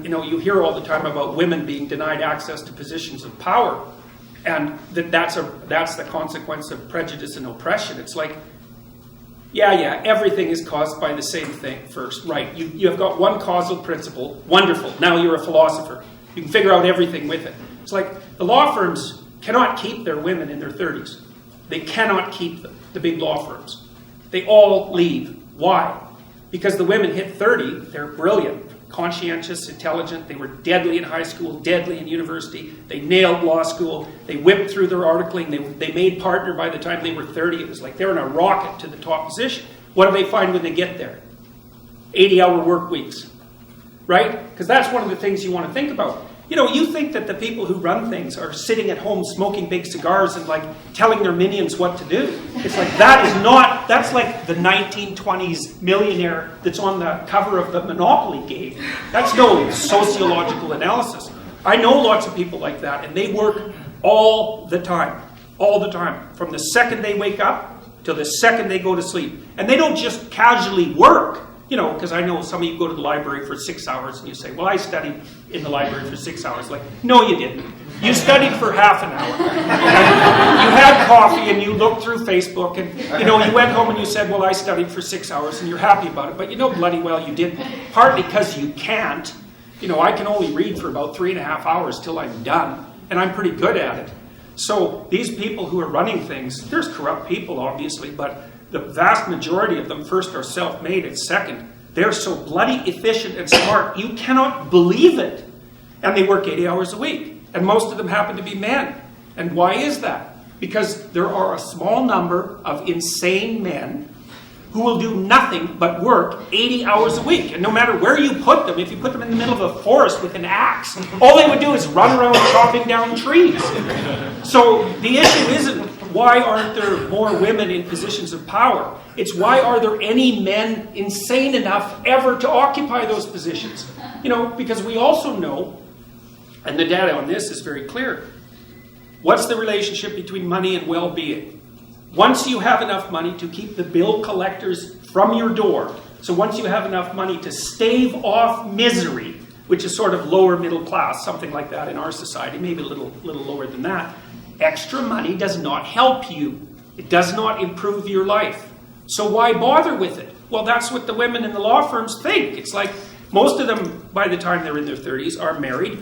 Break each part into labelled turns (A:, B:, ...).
A: And you hear all the time about women being denied access to positions of power, and that's the consequence of prejudice and oppression. It's like, yeah, everything is caused by the same thing first, right? You have got one causal principle, wonderful. Now you're a philosopher. You can figure out everything with it. It's like the law firms cannot keep their women in their 30s. They cannot keep them, the big law firms. They all leave. Why? Because the women hit 30, they're brilliant, conscientious, intelligent. They were deadly in high school, deadly in university. They nailed law school. They whipped through their articling. They made partner by the time they were 30. It was like they were in a rocket to the top position. What do they find when they get there? 80-hour work weeks, right? Because that's one of the things you want to think about. You think that the people who run things are sitting at home smoking big cigars and like telling their minions what to do. It's like that's like the 1920s millionaire that's on the cover of the Monopoly game. That's no sociological analysis. I know lots of people like that, and they work all the time, from the second they wake up till the second they go to sleep. And they don't just casually work. Because I know some of you go to the library for 6 hours and you say, well, I studied in the library for 6 hours. Like, no, you didn't. You studied for half an hour. You had coffee and you looked through Facebook and, you went home and you said, well, I studied for 6 hours and you're happy about it. But bloody well you didn't. Partly because you can't. I can only read for about 3.5 hours till I'm done. And I'm pretty good at it. So these people who are running things, there's corrupt people, obviously, but the vast majority of them, first, are self-made, and second, they're so bloody efficient and smart, you cannot believe it. And they work 80 hours a week. And most of them happen to be men. And why is that? Because there are a small number of insane men who will do nothing but work 80 hours a week. And no matter where you put them, if you put them in the middle of a forest with an axe, all they would do is run around chopping down trees. So the issue isn't, why aren't there more women in positions of power? It's, why are there any men insane enough ever to occupy those positions? Because we also know, and the data on this is very clear, what's the relationship between money and well-being? Once you have enough money to keep the bill collectors from your door, so once you have enough money to stave off misery, which is sort of lower middle class, something like that in our society, maybe a little lower than that, extra money does not help you. It does not improve your life. So why bother with it? Well, that's what the women in the law firms think. It's like most of them, by the time they're in their 30s, are married.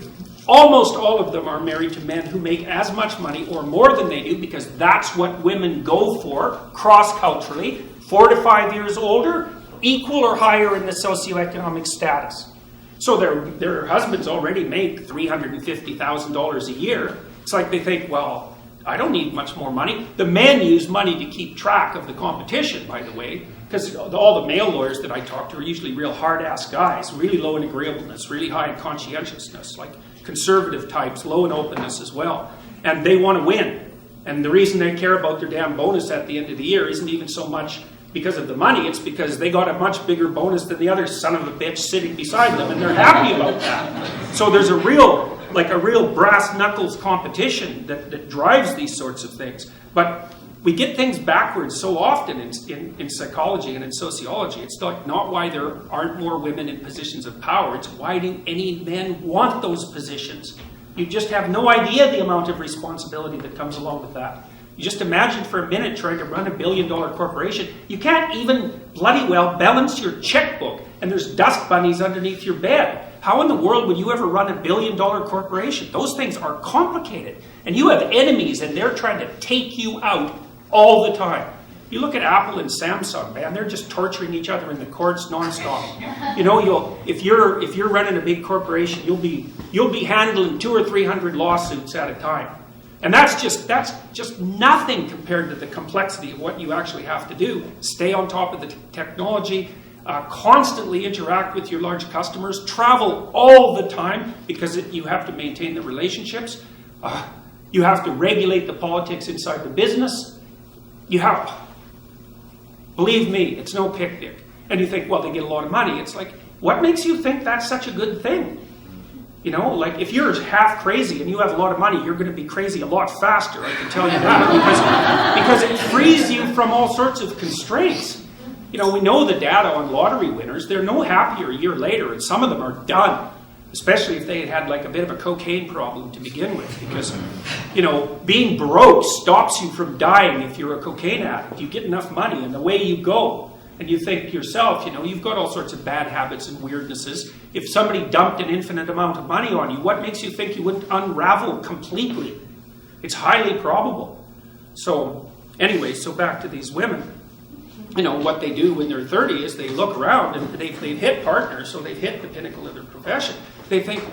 A: Almost all of them are married to men who make as much money or more than they do, because that's what women go for, cross-culturally. 4 to 5 years older, equal or higher in the socioeconomic status. So their husbands already make $350,000 a year. It's like they think, well, I don't need much more money. The men use money to keep track of the competition, by the way, because all the male lawyers that I talk to are usually real hard-ass guys, really low in agreeableness, really high in conscientiousness, like conservative types, low in openness as well. And they want to win. And the reason they care about their damn bonus at the end of the year isn't even so much because of the money, it's because they got a much bigger bonus than the other son of a bitch sitting beside them, and they're happy about that. So there's a real brass knuckles competition that drives these sorts of things. But we get things backwards so often in psychology and in sociology. It's not why there aren't more women in positions of power. It's, why do any men want those positions? You just have no idea the amount of responsibility that comes along with that. You just imagine for a minute trying to run $1 billion corporation. You can't even bloody well balance your checkbook, and there's dust bunnies underneath your bed. How in the world would you ever run $1 billion corporation? Those things are complicated. And you have enemies, and they're trying to take you out all the time. You look at Apple and Samsung, man, they're just torturing each other in the courts nonstop. If you're running a big corporation, you'll be handling 200 or 300 lawsuits at a time. And that's just nothing compared to the complexity of what you actually have to do. Stay on top of the technology, constantly interact with your large customers, travel all the time because you have to maintain the relationships. You have to regulate the politics inside the business. Believe me, it's no picnic. And you think, well, they get a lot of money. It's like, what makes you think that's such a good thing? If you're half crazy and you have a lot of money, you're going to be crazy a lot faster, I can tell you that. Because it frees you from all sorts of constraints. We know the data on lottery winners. They're no happier a year later, and some of them are done. especially if they had like a bit of a cocaine problem to begin with, because, you know, being broke stops you from dying if you're a cocaine addict. You get enough money and away you go. And you think to yourself, you know, you've got all sorts of bad habits and weirdnesses. If somebody dumped an infinite amount of money on you, what makes you think you wouldn't unravel completely? It's highly probable. So anyway, so back to these women. You know, what they do when they're 30 is they look around and they've hit partners, so they've hit the pinnacle of their profession. They think,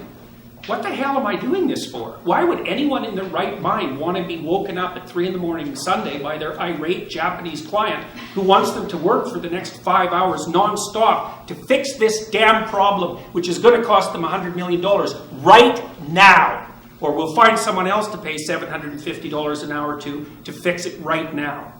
A: what the hell am I doing this for? Why would anyone in their right mind want to be woken up at 3 in the morning Sunday by their irate Japanese client who wants them to work for the next 5 hours non-stop to fix this damn problem, which is going to cost them $100 million right now? Or we'll find someone else to pay $750 an hour to fix it right now.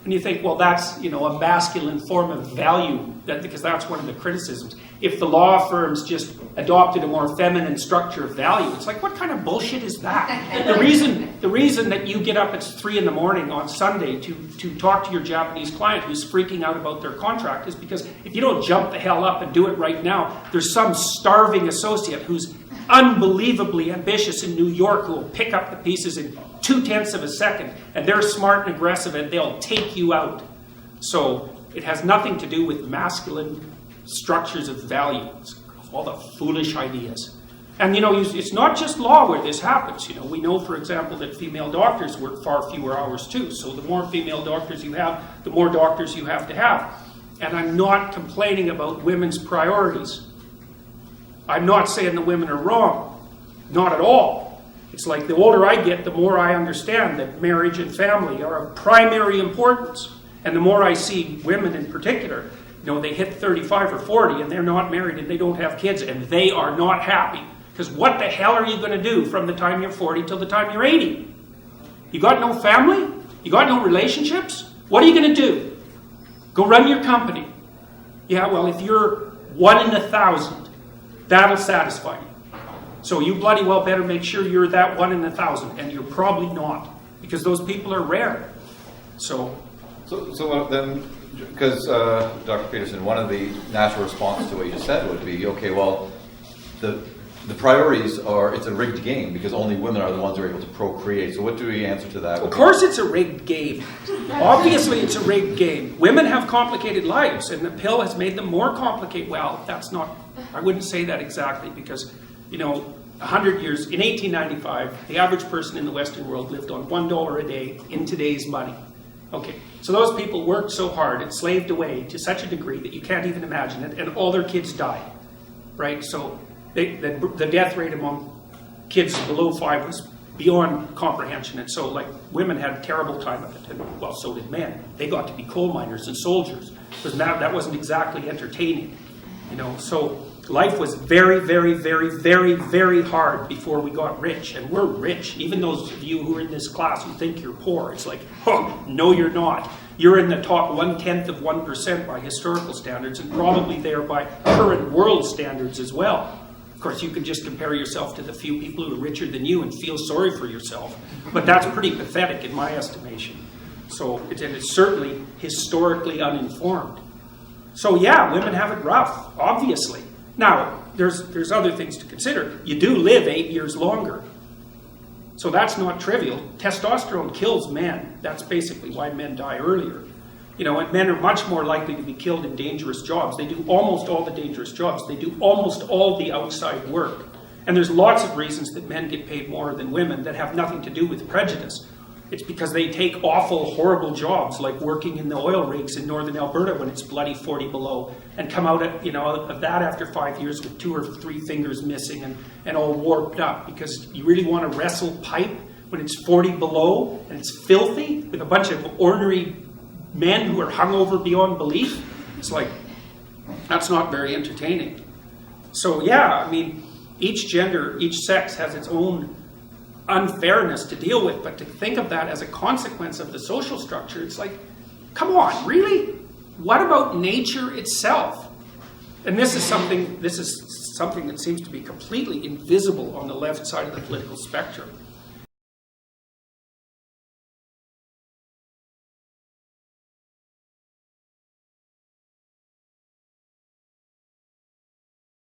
A: And you think, well, that's, you know, a masculine form of value, because that's one of the criticisms. If the law firms just adopted a more feminine structure of value, it's like, what kind of bullshit is that? The reason that you get up at 3 in the morning on Sunday to talk to your Japanese client who's freaking out about their contract is because if you don't jump the hell up and do it right now, there's some starving associate who's unbelievably ambitious in New York who will pick up the pieces in 0.2 of a second, and they're smart and aggressive and they'll take you out. So it has nothing to do with masculine structures of value. It's all the foolish ideas. And you know, it's not just law where this happens. You know, we know, for example, that female doctors work far fewer hours too. So the more female doctors you have, the more doctors you have to have. And I'm not complaining about women's priorities. I'm not saying the women are wrong. Not at all. It's like the older I get, the more I understand that marriage and family are of primary importance. And the more I see women in particular, you know, they hit 35 or 40 and they're not married and they don't have kids and they are not happy. Because what the hell are you going to do from the time you're 40 till the time you're 80? You got no family? You got no relationships? What are you going to do? Go run your company. Yeah, well, if you're 1 in 1,000, that'll satisfy you. So you bloody well better make sure you're that 1 in 1,000, and you're probably not, because those people are rare. So
B: then, because Dr. Peterson, one of the natural responses to what you just said would be, okay, well, the priorities are, it's a rigged game because only women are the ones who are able to procreate. So what do we answer to that?
A: Of course it's a rigged game. Obviously it's a rigged game. Women have complicated lives, and the pill has made them more complicated. Well, that's not, I wouldn't say that exactly, because, you know, 100 years, in 1895, the average person in the Western world lived on $1 a day in today's money. Okay, so those people worked so hard and slaved away to such a degree that you can't even imagine it, and all their kids died, right? So the death rate among kids below 5 was beyond comprehension, and so like women had a terrible time of it, and well, so did men. They got to be coal miners and soldiers, because that wasn't exactly entertaining, you know. So life was very, very, very, very, very hard before we got rich, and we're rich. Even those of you who are in this class who think you're poor, it's like, oh, no, you're not. You're in the top 1/10 of 1% by historical standards, and probably there by current world standards as well. Of course, you can just compare yourself to the few people who are richer than you and feel sorry for yourself. But that's pretty pathetic in my estimation. So it's certainly historically uninformed. So yeah, women have it rough, obviously. Now, there's other things to consider. You do live 8 years longer. So that's not trivial. Testosterone kills men. That's basically why men die earlier. You know, and men are much more likely to be killed in dangerous jobs. They do almost all the dangerous jobs. They do almost all the outside work. And there's lots of reasons that men get paid more than women that have nothing to do with prejudice. It's because they take awful, horrible jobs, like working in the oil rigs in northern Alberta when it's bloody 40 below, and come out of that after 5 years with 2 or 3 fingers missing and all warped up. Because you really want to wrestle pipe when it's 40 below and it's filthy with a bunch of ornery men who are hungover beyond belief? It's like, that's not very entertaining. So yeah, I mean, each gender, each sex has its own unfairness to deal with, but to think of that as a consequence of the social structure, it's like, come on, really? What about nature itself? And this is something that seems to be completely invisible on the left side of the political spectrum.